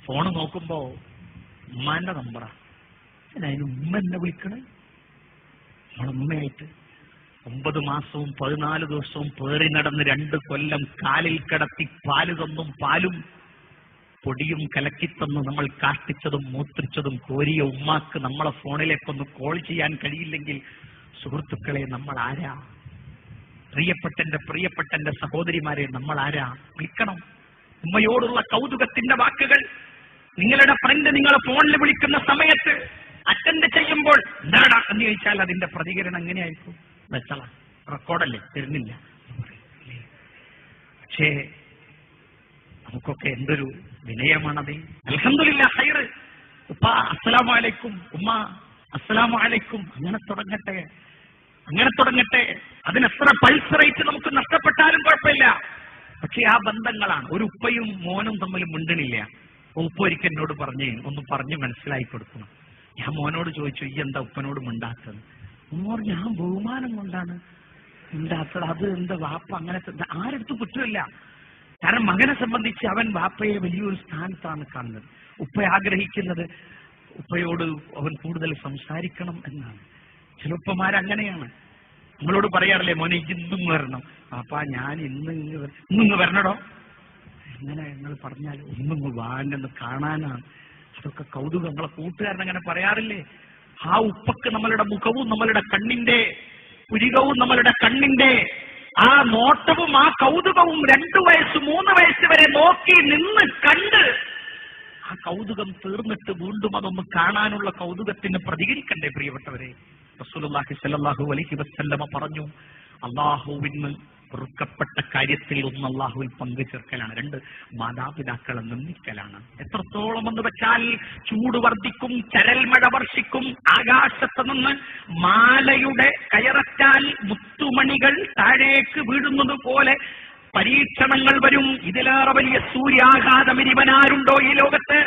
Phone നോക്കുമ്പോ ഉമ്മാന്റെ നമ്പറാ. അതിന് ഉമ്മ എന്നെ വിളിക്കണേ. നമ്മളുമ്മയായിട്ട് 9 മാസവും 14 ദിവസവും പേറി നടന്ന് 2 കൊല്ലം കാലിൽ കിടത്തി പാല് തന്നും പാലും പൊടിയും കലക്കിത്തന്ന് നമ്മൾ കാഷ്ടിച്ചതും മൂത്രിച്ചതും കോരിയ ഉമ്മാക്ക് നമ്മളെ ഫോണിലേക്കൊന്ന് കോൾ ചെയ്യാൻ കഴിയില്ലെങ്കിൽ സുഹൃത്തുക്കളെ നമ്മൾ ആരാ? പ്രിയപ്പെട്ടന്റെ സഹോദരിമാരെ നമ്മൾ ആരാ? വിളിക്കണം. ഉമ്മയോടുള്ള കൗതുകത്തിന്റെ വാക്കുകൾ. നിങ്ങളുടെ ഫ്രണ്ട് നിങ്ങളെ ഫോണിൽ വിളിക്കുന്ന സമയത്ത് അറ്റൻഡ് ചെയ്യുമ്പോൾ എന്താടാ എന്ന് ചോദിച്ചാൽ അതിന്റെ പ്രതികരണം എങ്ങനെയായിരിക്കും? വെച്ചള റെക്കോർഡല്ലേ, തരുന്നില്ല. പക്ഷേ നമുക്കൊക്കെ എന്തൊരു വിനയമാണത്. അൽഹംദുലില്ലാഹ് ഖൈർ. ഉപ്പ അസ്സലാമു അലൈക്കും, ഉമ്മ അസ്സലാമു അലൈക്കും. അങ്ങനെ തുടങ്ങട്ടെ. അതിനെത്ര പൾസ് റേറ്റ് നമുക്ക് നഷ്ടപ്പെട്ടാലും കുഴപ്പമില്ല. പക്ഷെ ആ ബന്ധങ്ങളാണ്. ഒരു ഉപ്പയും മോനും തമ്മിൽ മിണ്ടണില്ല. ഉപ്പ ഒരിക്കൽ എന്നോട് ഒന്ന് പറഞ്ഞ് മനസ്സിലാക്കി കൊടുക്കണം. ഞാൻ മോനോട് ചോദിച്ചു, ഈ എന്താ ഉപ്പനോട് മിണ്ടാത്തത്? ഉമ്മ ഞാൻ ബഹുമാനം കൊണ്ടാണ് മിണ്ടാത്തത്. അത് എന്താ വാപ്പ അങ്ങനത്തെ ആരെടുത്തും കുറ്റമില്ല. കാരണം മകനെ സംബന്ധിച്ച് അവൻ വാപ്പയെ വലിയൊരു സ്ഥാനത്താണ് കാണുന്നത്. ഉപ്പ ആഗ്രഹിക്കുന്നത് ഉപ്പയോട് അവൻ കൂടുതൽ സംസാരിക്കണം എന്നാണ്. ചില ഉപ്പമാരങ്ങനെയാണ്. നമ്മളോട് പറയാറില്ലേ, മോനെ ഇന്നും വരണം. അപ്പാ ഞാൻ ഇന്നിങ്ങ് വരണടോ. എങ്ങനെ നിങ്ങൾ പറഞ്ഞാൽ ഒന്നിങ്ങ് വാനെന്ന് കാണാനാണ്. അതൊക്കെ കൗതുകം. നമ്മളെ കൂട്ടുകാരൻ അങ്ങനെ പറയാറില്ലേ? ആ ഉപ്പക്ക് നമ്മളുടെ മുഖവും നമ്മളുടെ കണ്ണിന്റെ പുരികവും നമ്മളുടെ കണ്ണിന്റെ ആ നോട്ടവും ആ കൗതുകവും 2 വയസ്സ് 3 വയസ്സ് വരെ നോക്കി നിന്ന് കണ്ട് ആ കൗതുകം തീർന്നിട്ട് വീണ്ടും അതൊന്ന് കാണാനുള്ള കൗതുകത്തിന് പ്രതികരിക്കണ്ടേ പ്രിയപ്പെട്ടവരെ? റസൂലുള്ളാഹി സ്വല്ലല്ലാഹു അലൈഹി വസല്ലമ പറഞ്ഞു, അല്ലാഹുവിന് വെറുക്കപ്പെട്ട കാര്യത്തിൽ ഒന്ന് അല്ലാഹുവിൽ പങ്കു ചേർക്കലാണ്, 2 മാതാപിതാക്കളെ നിന്ദിക്കലാണ്. എത്രത്തോളം എന്ന് വെച്ചാൽ ചൂട് വർദ്ധിക്കും, ചരൽ മഴ വർഷിക്കും, ആകാശത്ത് നിന്ന് മാലയുടെ കയററ്റാൽ മുത്തുമണികൾ താഴേക്ക് വീഴുന്നത് പോലെ പരീക്ഷണങ്ങൾ വരും. ഇതിലേറെ വലിയ സൂര്യാഘാതം ഇവനാരുണ്ടോ ഈ ലോകത്ത്?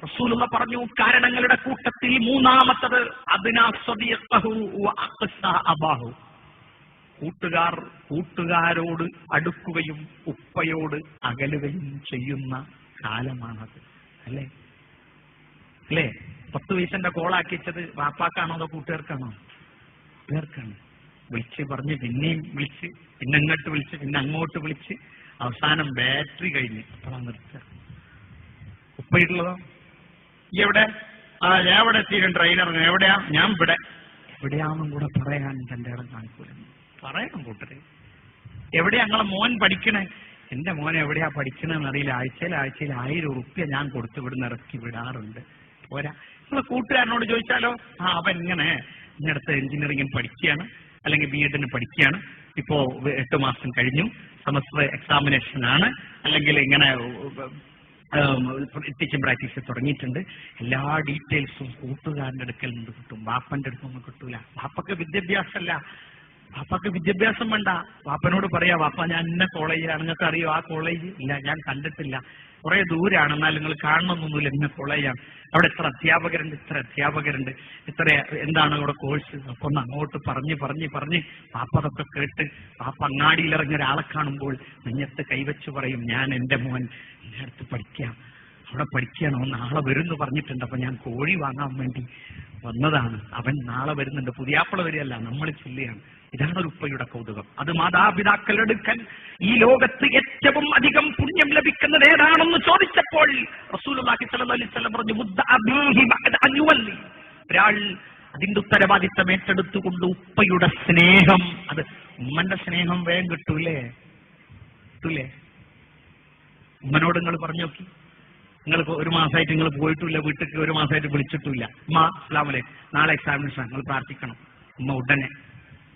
റസൂലുള്ള പറഞ്ഞു, കാരണങ്ങളുടെ കൂട്ടത്തിൽ 3ാമത്തത് അദ്നാ സദീഖഹു വ അഖ്സാ അബാഹു. കൂട്ടുകാരോട് അടുക്കുകയും ഉപ്പയോട് അകലുകയും ചെയ്യുന്ന കാലമാണത്. അല്ലേ? 10 വയസ്സിന്റെ കോളാക്കിച്ചത് വാപ്പാക്കാണോ അതോ കൂട്ടുകാർക്കാണോ? കൂട്ടുകാർക്കാണ്. വിളിച്ച് പറഞ്ഞ് പിന്നെയും വിളിച്ച്, പിന്നെ ഇങ്ങോട്ട് വിളിച്ച്, പിന്നെ അങ്ങോട്ട് വിളിച്ച്, അവസാനം ബാറ്ററി കഴിഞ്ഞ് അപ്പോഴാണ് നിർത്തുക. ഉപ്പയിട്ടുള്ളതോ എവിടെ? എവിടെ എത്തിയിട്ടും ട്രെയിനർ എവിടെയാ? ഞാൻ ഇവിടെ. എവിടെയാണെന്നും കൂടെ പറയാൻ തന്റെ ഇടം കാണിക്കൂല. പറയണം കൂട്ടരെ. എവിടെയാ ഞങ്ങളെ മോൻ പഠിക്കണേ? എന്റെ മോൻ എവിടെയാ പഠിക്കണമെന്ന് അറിയില്ല. ആഴ്ചയിൽ 1000 റുപ്യ ഞാൻ കൊടുത്ത് ഇവിടുന്ന് ഇറക്കി വിടാറുണ്ട്. പോരാ. നിങ്ങളെ കൂട്ടുകാരനോട് ചോദിച്ചാലോ, അവൻ ഇങ്ങനത്തെ എഞ്ചിനീയറിംഗിന് പഠിക്കുകയാണ്, അല്ലെങ്കിൽ BEdന് പഠിക്കുകയാണ്, ഇപ്പോ 8 മാസം കഴിഞ്ഞു, സെമസ്റ്റർ എക്സാമിനേഷൻ ആണ്, അല്ലെങ്കിൽ ഇങ്ങനെ ടീച്ചിങ് പ്രാക്ടീസ് തുടങ്ങിയിട്ടുണ്ട്. എല്ലാ ഡീറ്റെയിൽസും കൂട്ടുകാരന്റെ അടുക്കൽ നിന്ന് കിട്ടും, വാപ്പന്റെ അടുത്തൊന്നും കിട്ടൂല. വാപ്പക്ക് വിദ്യാഭ്യാസമല്ല, വാപ്പക്ക് വിദ്യാഭ്യാസം വേണ്ട. വാപ്പനോട് പറയാ, വാപ്പ ഞാൻ ഇന്ന കോളേജിലാണ്, നിങ്ങൾക്ക് അറിയോ ആ കോളേജ്? ഇല്ല, ഞാൻ കണ്ടിട്ടില്ല, കുറെ ദൂരാണ്, എന്നാൽ നിങ്ങൾ കാണണമെന്നൊന്നുമില്ല, ഇന്ന കോളേജാണ്, അവിടെ ഇത്ര അധ്യാപകരുണ്ട്, ഇത്ര എന്താണ് അവിടെ കോഴ്സ്, ഒക്കെ ഒന്ന് അങ്ങോട്ട് പറഞ്ഞ് വാപ്പ അതൊക്കെ കേട്ട് വാപ്പ അങ്ങാടിയിലിറങ്ങിയ ഒരാളെ കാണുമ്പോൾ നെഞ്ഞത്ത് കൈവച്ച് പറയും, ഞാൻ എൻ്റെ മോൻ എൻ്റെ അടുത്ത് പഠിക്കാം, അവിടെ പഠിക്കുകയാണ്, അവൻ നാളെ വരുമെന്ന് പറഞ്ഞിട്ടുണ്ട്, അപ്പൊ ഞാൻ കോഴി വാങ്ങാൻ വേണ്ടി വന്നതാണ്, അവൻ നാളെ വരുന്നുണ്ട്. പുതിയാപ്പിള വരികയല്ല, നമ്മൾ ചൊല്ലുകയാണ്. ഇതാണ് ഒരു ഉപ്പയുടെ കൗതുകം. അത് മാതാപിതാക്കളെടുക്കൽ ഈ ലോകത്ത് ഏറ്റവും അധികം പുണ്യം ലഭിക്കുന്നത് ഏതാണെന്ന് ചോദിച്ചപ്പോൾ റസൂലുള്ളാഹി സ്വല്ലല്ലാഹു അലൈഹി വസല്ലം പറഞ്ഞു, ഒരാൾ അതിന്റെ ഉത്തരവാദിത്തം ഏറ്റെടുത്തുകൊണ്ട് ഉപ്പയുടെ സ്നേഹം, അത് ഉമ്മന്റെ സ്നേഹം വേഗം കിട്ടൂലേ? ഉമ്മനോട് നിങ്ങൾ പറഞ്ഞു നോക്കി. നിങ്ങൾ 1 മാസമായിട്ട് നിങ്ങൾ പോയിട്ടില്ല വീട്ടിലേക്ക്, 1 മാസമായിട്ട് വിളിച്ചിട്ടില്ല. ഉമ്മ അസ്സലാമു അലൈക്കും, നാളെ എക്സാമിനേഷൻ, നിങ്ങൾ പ്രാർത്ഥിക്കണം. ഉമ്മ ഉടനെ,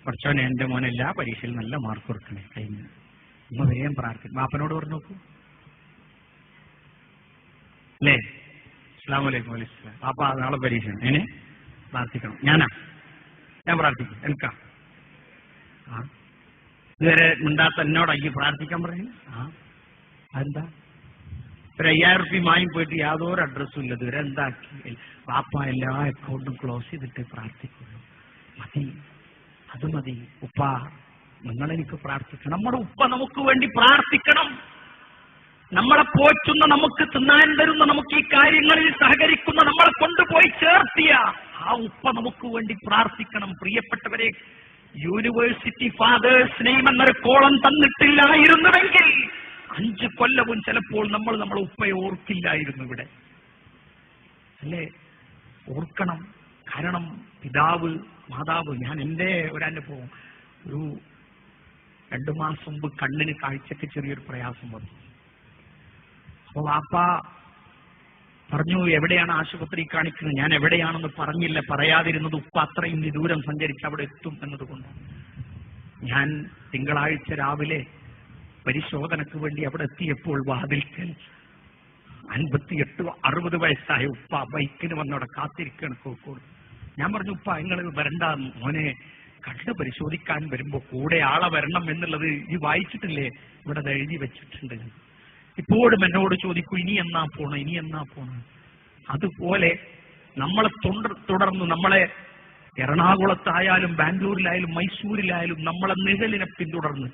പഠിച്ചോനെ എൻ്റെ മോനെ എല്ലാ പരീക്ഷയിൽ നല്ല മാർക്ക് കൊടുക്കണേ, കഴിഞ്ഞു. ഉമ്മ വേഗം പ്രാർത്ഥിക്കും. ബാപ്പനോട് പറഞ്ഞു നോക്കൂ അല്ലേ? അസ്സലാമു അലൈക്കും. വലൈക്കും. ബാപ്പ നാളെ പരീക്ഷ പ്രാർത്ഥിക്കണം. ഞാൻ പ്രാർത്ഥിക്കും. എനിക്കാ ഇതുവരെ മിണ്ടാത്ത എന്നോട് അയ്യ പ്രാർത്ഥിക്കാൻ പറയുന്നു. അതെന്താ? ഒരു 5000 റുപ്യ വാങ്ങി പോയിട്ട് യാതൊരു അഡ്രസ്സും ഇല്ല, ഇതുവരെ എന്താക്കി? ബാപ്പ എല്ലാ അക്കൗണ്ടും ക്ലോസ് ചെയ്തിട്ട് പ്രാർത്ഥിക്കുള്ളൂ. മതി, അത് മതി. ഉപ്പ നിങ്ങളെനിക്ക് പ്രാർത്ഥിക്കണം. നമ്മുടെ ഉപ്പ നമുക്ക് വേണ്ടി പ്രാർത്ഥിക്കണം. നമ്മളെ പോറ്റുന്ന, നമുക്ക് തിന്നാൻ തരുന്ന, നമുക്ക് ഈ കാര്യങ്ങളിൽ സഹകരിക്കുന്ന, നമ്മളെ കൊണ്ടുപോയി ചേർത്തിയ ആ ഉപ്പ നമുക്ക് വേണ്ടി പ്രാർത്ഥിക്കണം. പ്രിയപ്പെട്ടവരെ, യൂണിവേഴ്സിറ്റി ഫാദേഴ്സ് നെയിം എന്നൊരു കോളം തന്നിട്ടില്ലായിരുന്നുവെങ്കിൽ 5 കൊല്ലവും ചിലപ്പോൾ നമ്മളെ ഉപ്പയെ ഓർക്കില്ലായിരുന്നു ഇവിടെ, അല്ലേ? ഓർക്കണം. കാരണം പിതാവ്, മാതാവ്. ഞാൻ എൻ്റെ ഒരനുഭവം, ഒരു 2 മാസം മുമ്പ് കണ്ണിന് കാഴ്ചക്ക് ചെറിയൊരു പ്രയാസം വന്നു. അപ്പൊ വാപ്പ പറഞ്ഞു, എവിടെയാണ് ആശുപത്രി കാണിക്കുന്നത്? ഞാൻ എവിടെയാണെന്ന് പറഞ്ഞില്ല. പറയാതിരുന്നത് ഉപ്പ അത്രയും ദൂരം സഞ്ചരിച്ച് അവിടെ എത്തും എന്നതുകൊണ്ട്. ഞാൻ തിങ്കളാഴ്ച രാവിലെ പരിശോധനക്ക് വേണ്ടി അവിടെ എത്തിയപ്പോൾ വാതിൽക്കൽ 58-60 വയസ്സായ ഉപ്പ ബൈക്കിന് വന്നവിടെ കാത്തിരിക്കുകയാണ് കോഴിക്കോട്. ഞാൻ പറഞ്ഞു, ഉപ്പ നിങ്ങൾ വരണ്ട, മോനെ കണ്ണ് പരിശോധിക്കാൻ വരുമ്പോ കൂടെ ആളെ വരണം എന്നുള്ളത് ഈ വായിച്ചിട്ടില്ലേ? ഇവിടെ അത് എഴുതി വെച്ചിട്ടുണ്ട്. ഇപ്പോഴും എന്നോട് ചോദിക്കൂ, ഇനി എന്നാ പോണം. അതുപോലെ നമ്മളെ തുടർന്ന് നമ്മളെ എറണാകുളത്തായാലും ബാംഗ്ലൂരിലായാലും മൈസൂരിലായാലും നമ്മളെ നിഴലിനെ പിന്തുടർന്ന്